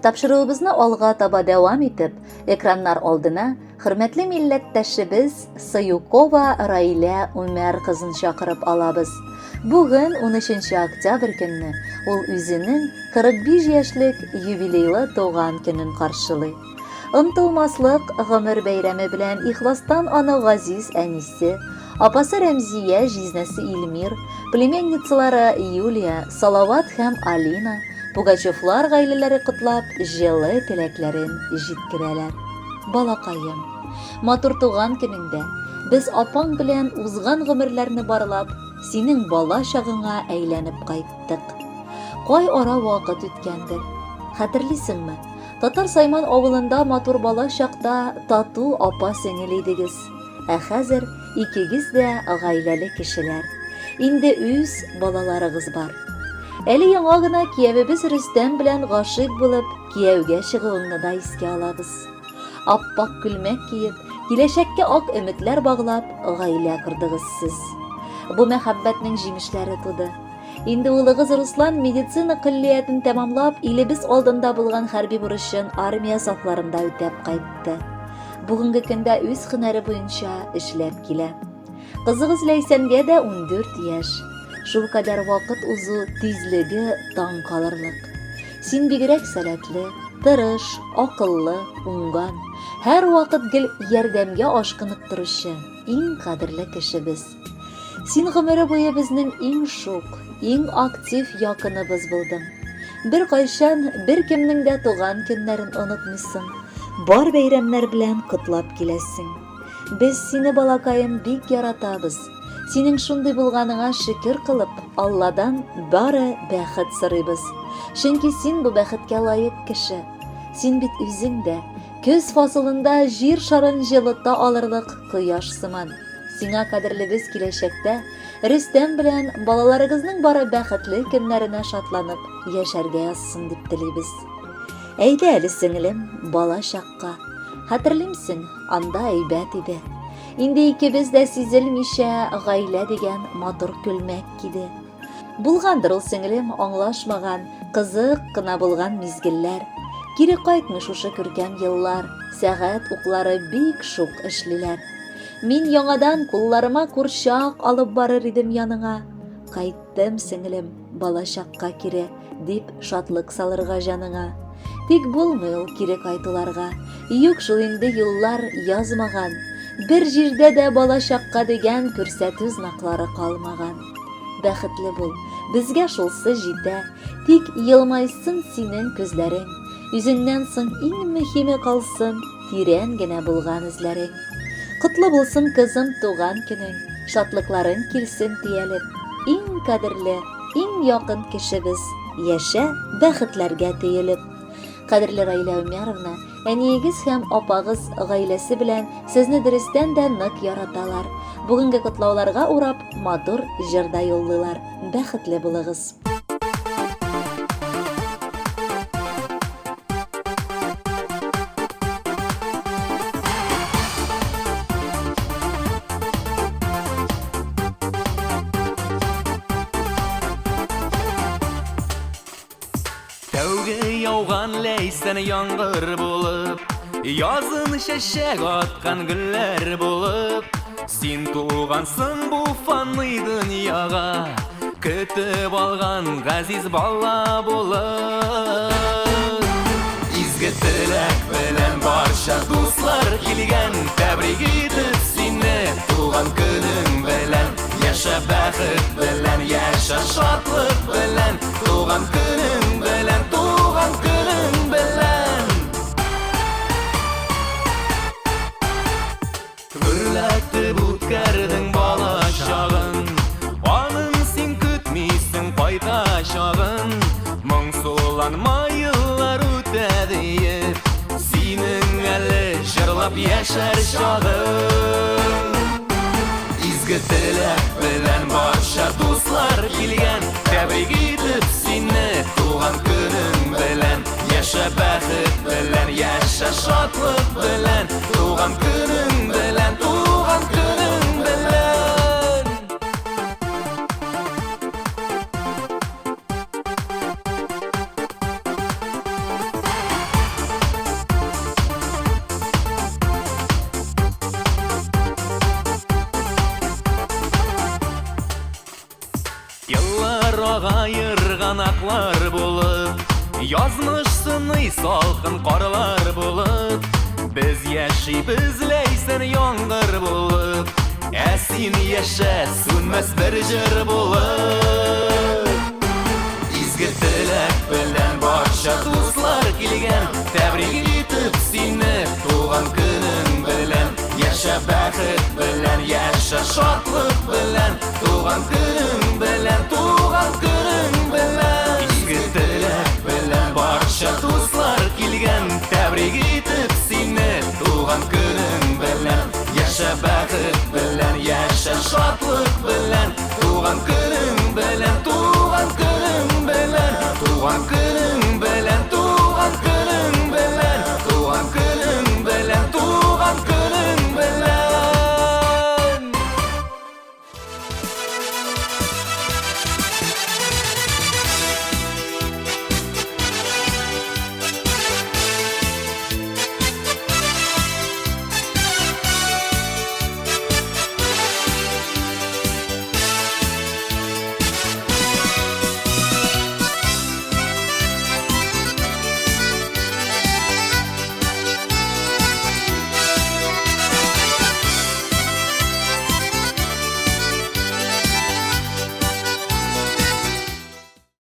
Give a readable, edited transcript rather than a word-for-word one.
Тапшыруыбызны алга таба дәвам итеп, экраннар алдына хөрмәтле милләттәшебез Саюкова Раилә Умәр кызын чакырып алабыз. Бүген 13 октябрь көнне ул үзенең 45 яшьлек юбилейлы туган көнен каршылый. Ынтылмаслык гомер бәйрәме белән ихластан аны газиз әнисе, апасы Рәмзия, җизнәсе Илмир, племенницалары Юлия, Салават һәм Алина, Пугачевлар гаиләләре котлап, җылы теләкләрен җиткерәләр. Балакаем, матур туган көнеңдә без апаң белән узган гомерләрне барлап, синең бала чагыңа әйләнеп кайттык. Кай ара вакыт үткәндер. Хәтерлисеңме? Татар Сайман авылында матур бала чакта тату апа-сеңел идегез. Ә хәзер икегез дә гаиләле кешеләр. Инде үз балаларыгыз бар. Әле яңа гына киявебез Рөстәм белән гашыйк булып, кияүгә чыгуыңны да искә алабыз. Аппак күлмәк киеп, киләчәккә ак өметләр баглап, гаилә кырдыгыз сез. Бу мәхәббәтнең җимешләре туды. Инде улыгыз Руслан медицина көллиятен тәмамлап, илебез алдында булган хәрби бурычын армия сафларында үтәп кайтты. Бүгенге көндә үз һөнәре буенча эшләп килә. Кызыгыз Ләйсәнгә дә 14 яшь. Шул кадәр вакыт узу тизлеге таң калырлык. Син бигрәк сәләтле, тырыш, акыллы, уңган, һәр вакыт гел ярдәмгә ашкынып торучы, иң кадерле кешебез. Син гомере буе безнең иң шук, иң актив якыныбыз булдың. Бер кайчан бер кемнең дә туган көннәрен онытмыйсың. Бар бәйрәмнәр белән котлап киләсең. Без сине, балакаем, бик яратабыз. Синең шундый булганыңа шөкер кылып, Алладан бары бәхет сорыйбыз. Чөнки син бу бәхеткә лаек кеше. Син бит үзең дә көз фасылында җир шарын җылыта алырлык кояш сыман. Сиңа кадерлебез киләчәктә Рөстәм белән балаларыгызның бары бәхетле көннәренә шатланып яшәргә язсын дип телибез. Әйдә әле сеңелем, бала чакка. Хәтерлимсең, анда әйбәт иде. Инде икебез дә сизелмичә гаилә дигән матур күлмәк киде. Булгандыр ул сеңелем аңлашмаган, кызык кына булган мизгелләр. Кире кайтмый шушы күркәм еллар, сәгать уклары бик шук эшлиләр. Мин яңадан кулларыма курчак алып барыр идем яныңа. Кайттым сеңелем, бала чакка кире, дип шатлык салырга җаныңа. Тик булмый ул кире кайтуларга, юк шул инде юллар язмаган. Бер җирдә дә бала чакка дигән күрсәтү знаклары калмаган. Бәхетле бул, безгә шулсы җитә, тик елмайсын синең күзләрең. Үзеңнән соң иң мөһиме калсын, тирән генә булган эзләрең. Котлы булсын кызым туган көнең, шатлыкларың килсен тиялеп. Иң кадерле, иң якын кешебез, яшә бәхетләргә тиелеп. Кадерле Раилә Умәровна, әниегез һәм апагыз гаиләсе белән сезне дөрестән дә нык яраталар. Бүгенге котлауларга урап, матур җырда юллыйлар. Бәхетле булыгыз. Тәүге яуган Ләйсән яңгыр булып, язын чәчәк аткан гөлләр булып, син тугансың бу фанный дөньяга, көтеп алган газиз бала булып. Изге теләк белән барча дуслар килгән, тәбрик итеп сине туган көнең белән. Яшә бәхет белән, яшә шатлык белән, туган көнең белән, туган көнең белән. Гөрләтеп үткәрдең бала чагын, аның син көтмисең кайтачагын. Моңсуланма еллар үтә диеп, синең әле җырлап яшәр чагың. Изге теләк белән барча дуслар килгән, тәбрик итеп сине туган көнең белән. Яшә бәхет белән, яшә шатлык белән, туган көнең белән, туган көнең белән. сагайырган аклар булып, язмыш сыный салкын карлар булып, biz яшибез ләйсән яңгыр булып, ә син яшә сүнмәс бер җыр булып. Изге теләк белән барча дуслар килгән, тәбрик итеп сине туган көнең белән. Яшә бәхет белән, яшә шатлык белән, туган көнең белән, туган көнең белән. Изге теләк белән барча дуслар килгән, тәбрик итеп сине туган көнең белән. Яшә бәхет белән, яшә шатлык белән, туган көнең